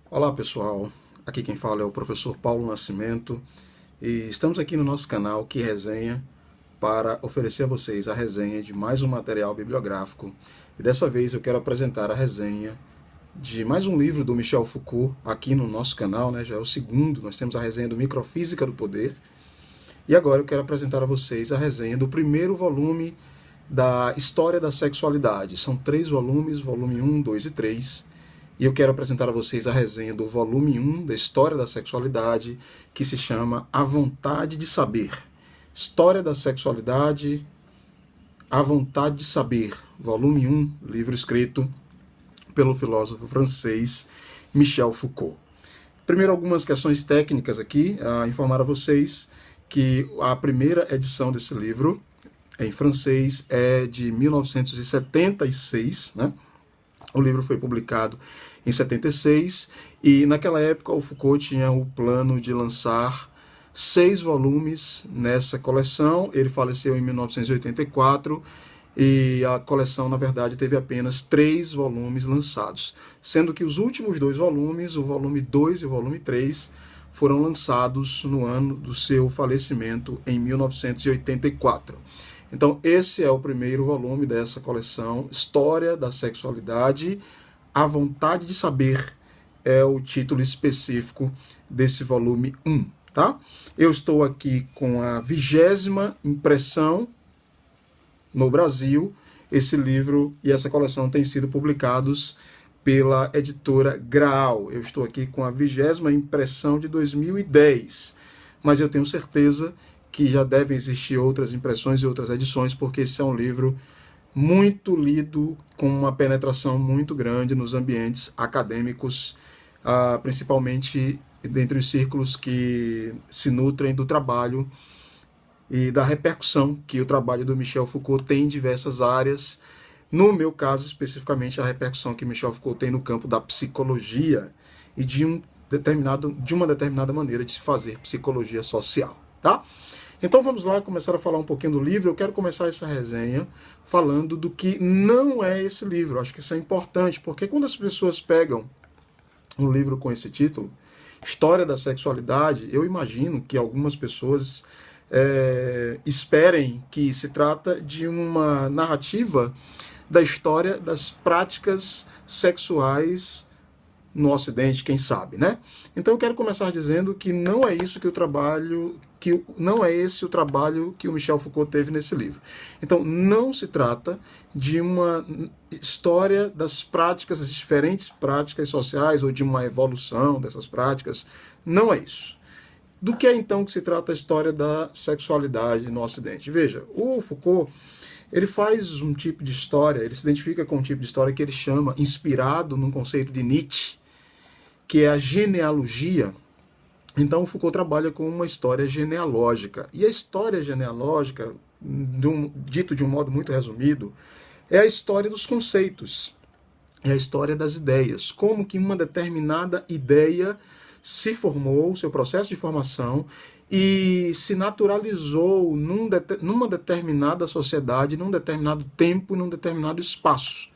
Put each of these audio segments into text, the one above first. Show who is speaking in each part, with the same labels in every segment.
Speaker 1: Olá pessoal, aqui quem fala é o professor Paulo Nascimento e estamos aqui no nosso canal Que Resenha para oferecer a vocês a resenha de mais um material bibliográfico. E dessa vez eu quero apresentar a resenha de mais um livro do Michel Foucault aqui no nosso canal, né? Já é o segundo, nós temos a resenha do Microfísica do Poder. E agora eu quero apresentar a vocês a resenha do primeiro volume da História da Sexualidade. São 3 volumes, volume 1, 2 e 3. E eu quero apresentar a vocês a resenha do volume 1 da História da Sexualidade, que se chama A Vontade de Saber. História da Sexualidade, A Vontade de Saber, volume 1, livro escrito pelo filósofo francês Michel Foucault. Primeiro, algumas questões técnicas aqui, a informar a vocês que a primeira edição desse livro, em francês, é de 1976, né? O livro foi publicado em 76 e naquela época o Foucault tinha o plano de lançar 6 volumes nessa coleção. Ele faleceu em 1984 e a coleção, na verdade, teve apenas 3 volumes lançados, sendo que os últimos 2 volumes, o volume 2 e o volume 3, foram lançados no ano do seu falecimento, em 1984. Então, esse é o primeiro volume dessa coleção, História da Sexualidade, A Vontade de Saber, é o título específico desse volume 1, tá? Eu estou aqui com a 20ª impressão no Brasil. Esse livro e essa coleção têm sido publicados pela editora Graal. Eu estou aqui com a 20ª impressão de 2010, mas eu tenho certeza que já devem existir outras impressões e outras edições, porque esse é um livro muito lido, com uma penetração muito grande nos ambientes acadêmicos, principalmente dentre os círculos que se nutrem do trabalho e da repercussão que o trabalho do Michel Foucault tem em diversas áreas. No meu caso, especificamente, a repercussão que Michel Foucault tem no campo da psicologia e de uma determinada maneira de se fazer psicologia social, tá? Então vamos lá começar a falar um pouquinho do livro. Eu quero começar essa resenha falando do que não é esse livro. Acho que isso é importante, porque quando as pessoas pegam um livro com esse título, História da Sexualidade, eu imagino que algumas pessoas esperem que se trata de uma narrativa da história das práticas sexuais no Ocidente, quem sabe, né? Então eu quero começar dizendo que não é isso que não é esse o trabalho que o Michel Foucault teve nesse livro. Então não se trata de uma história das práticas, das diferentes práticas sociais ou de uma evolução dessas práticas. Não é isso. Do que é então que se trata a história da sexualidade no Ocidente? Veja, o Foucault, ele faz um tipo de história, ele se identifica com um tipo de história que ele chama, inspirado num conceito de Nietzsche, que é a genealogia. Então, o Foucault trabalha com uma história genealógica. E a história genealógica, dito de um modo muito resumido, é a história dos conceitos, é a história das ideias. Como que uma determinada ideia se formou, seu processo de formação, e se naturalizou numa determinada sociedade, num determinado tempo, num determinado espaço.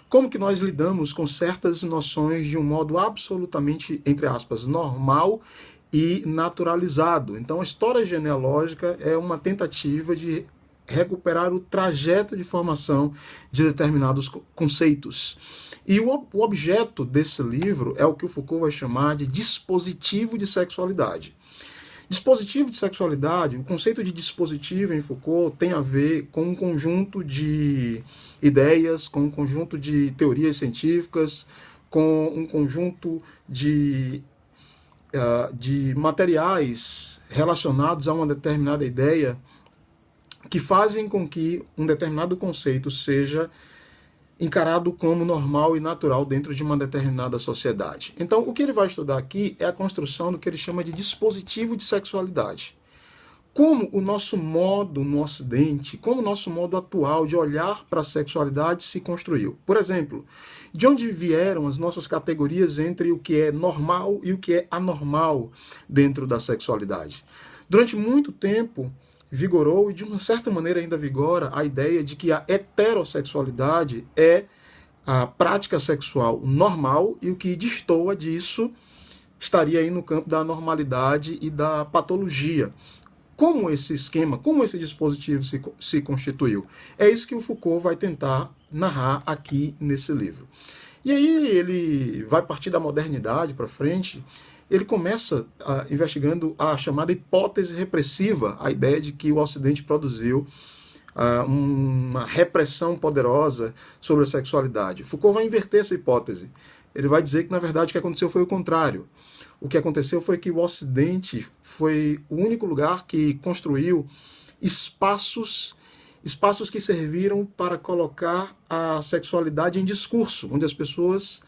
Speaker 1: Como que nós lidamos com certas noções de um modo absolutamente, entre aspas, normal e naturalizado. Então, a história genealógica é uma tentativa de recuperar o trajeto de formação de determinados conceitos. E o objeto desse livro é o que o Foucault vai chamar de dispositivo de sexualidade. Dispositivo de sexualidade, o conceito de dispositivo em Foucault tem a ver com um conjunto de ideias, com um conjunto de teorias científicas, com um conjunto de materiais relacionados a uma determinada ideia que fazem com que um determinado conceito seja encarado como normal e natural dentro de uma determinada sociedade. Então, o que ele vai estudar aqui é a construção do que ele chama de dispositivo de sexualidade. Como o nosso modo no Ocidente, como o nosso modo atual de olhar para a sexualidade se construiu. Por exemplo, de onde vieram as nossas categorias entre o que é normal e o que é anormal dentro da sexualidade? Durante muito tempo, vigorou, e de uma certa maneira ainda vigora, a ideia de que a heterossexualidade é a prática sexual normal, e o que destoa disso estaria aí no campo da normalidade e da patologia. Como esse esquema, como esse dispositivo se constituiu? É isso que o Foucault vai tentar narrar aqui nesse livro. E aí ele vai partir da modernidade para frente. Ele começa investigando a chamada hipótese repressiva, a ideia de que o Ocidente produziu uma repressão poderosa sobre a sexualidade. Foucault vai inverter essa hipótese. Ele vai dizer que, na verdade, o que aconteceu foi o contrário. O que aconteceu foi que o Ocidente foi o único lugar que construiu espaços que serviram para colocar a sexualidade em discurso, onde as pessoas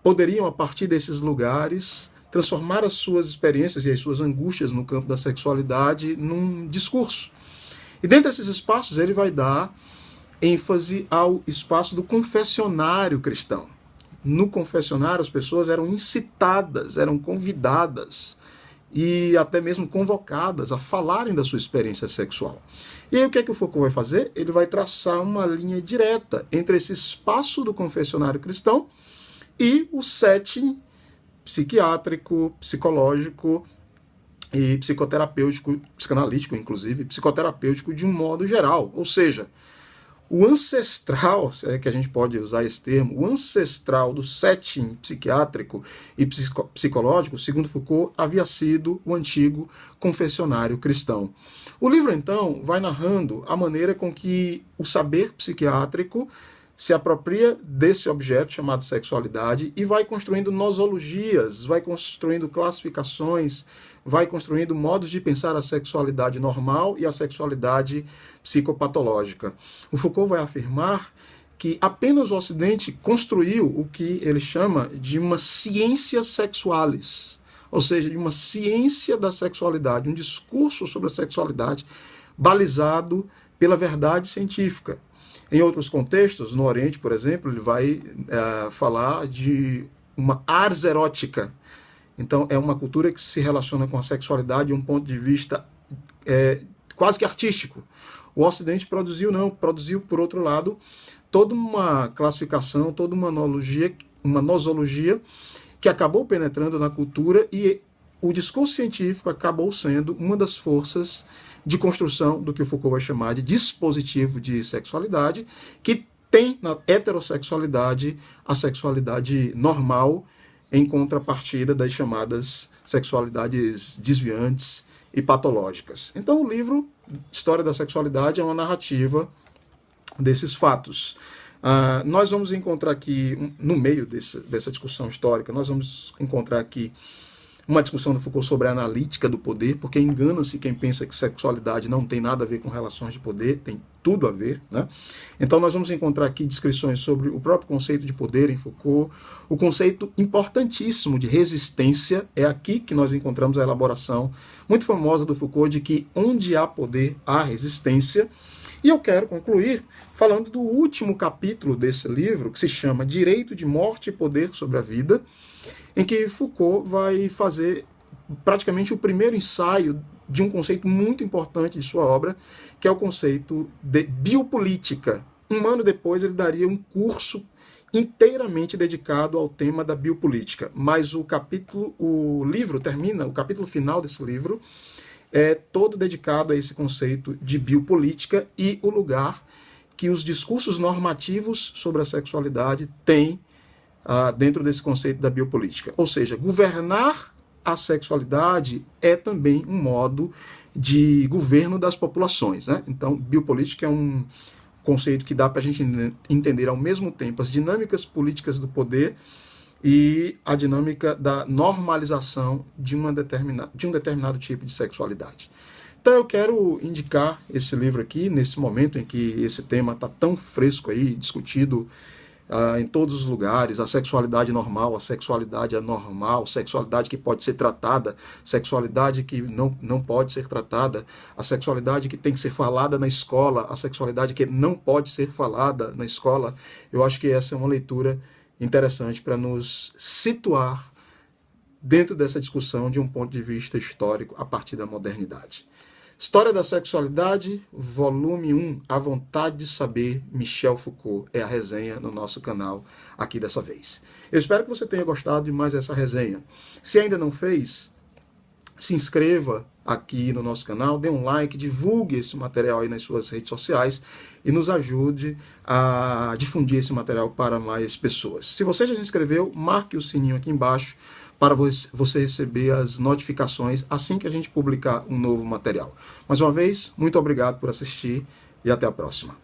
Speaker 1: poderiam, a partir desses lugares, transformar as suas experiências e as suas angústias no campo da sexualidade num discurso. E dentro desses espaços ele vai dar ênfase ao espaço do confessionário cristão. No confessionário as pessoas eram incitadas, eram convidadas e até mesmo convocadas a falarem da sua experiência sexual. E aí o que é que o Foucault vai fazer? Ele vai traçar uma linha direta entre esse espaço do confessionário cristão e o setting psiquiátrico, psicológico e psicoterapêutico, psicanalítico, inclusive, psicoterapêutico de um modo geral. Ou seja, o ancestral, se é que a gente pode usar esse termo, o ancestral do setting psiquiátrico e psicológico, segundo Foucault, havia sido o antigo confessionário cristão. O livro, então, vai narrando a maneira com que o saber psiquiátrico se apropria desse objeto chamado sexualidade e vai construindo nosologias, vai construindo classificações, vai construindo modos de pensar a sexualidade normal e a sexualidade psicopatológica. O Foucault vai afirmar que apenas o Ocidente construiu o que ele chama de uma ciência sexualis, ou seja, de uma ciência da sexualidade, um discurso sobre a sexualidade balizado pela verdade científica. Em outros contextos, no Oriente, por exemplo, ele vai falar de uma ars erótica. Então, é uma cultura que se relaciona com a sexualidade de um ponto de vista quase que artístico. O Ocidente produziu, por outro lado, toda uma classificação, toda uma nosologia que acabou penetrando na cultura, e o discurso científico acabou sendo uma das forças de construção do que o Foucault vai chamar de dispositivo de sexualidade, que tem na heterossexualidade a sexualidade normal, em contrapartida das chamadas sexualidades desviantes e patológicas. Então o livro História da Sexualidade é uma narrativa desses fatos. Nós vamos encontrar aqui, no meio dessa discussão histórica, nós vamos encontrar aqui uma discussão do Foucault sobre a analítica do poder, porque engana-se quem pensa que sexualidade não tem nada a ver com relações de poder, tem tudo a ver, né? Então nós vamos encontrar aqui descrições sobre o próprio conceito de poder em Foucault, o conceito importantíssimo de resistência. É aqui que nós encontramos a elaboração muito famosa do Foucault de que onde há poder, há resistência. E eu quero concluir falando do último capítulo desse livro, que se chama Direito de Morte e Poder sobre a Vida, em que Foucault vai fazer praticamente o primeiro ensaio de um conceito muito importante de sua obra, que é o conceito de biopolítica. Um ano depois ele daria um curso inteiramente dedicado ao tema da biopolítica, mas o capítulo final desse livro é todo dedicado a esse conceito de biopolítica e o lugar que os discursos normativos sobre a sexualidade têm dentro desse conceito da biopolítica. Ou seja, governar a sexualidade é também um modo de governo das populações, né? Então, biopolítica é um conceito que dá para a gente entender ao mesmo tempo as dinâmicas políticas do poder e a dinâmica da normalização de um determinado tipo de sexualidade. Então eu quero indicar esse livro aqui, nesse momento em que esse tema está tão fresco aí, discutido em todos os lugares, a sexualidade normal, a sexualidade anormal, sexualidade que pode ser tratada, sexualidade que não pode ser tratada, a sexualidade que tem que ser falada na escola, a sexualidade que não pode ser falada na escola. Eu acho que essa é uma leitura interessante para nos situar dentro dessa discussão de um ponto de vista histórico a partir da modernidade. História da Sexualidade, volume 1, A Vontade de Saber, Michel Foucault, é a resenha no nosso canal aqui dessa vez. Eu espero que você tenha gostado de mais essa resenha. Se ainda não fez, se inscreva aqui no nosso canal, dê um like, divulgue esse material aí nas suas redes sociais e nos ajude a difundir esse material para mais pessoas. Se você já se inscreveu, marque o sininho aqui embaixo para você receber as notificações assim que a gente publicar um novo material. Mais uma vez, muito obrigado por assistir e até a próxima.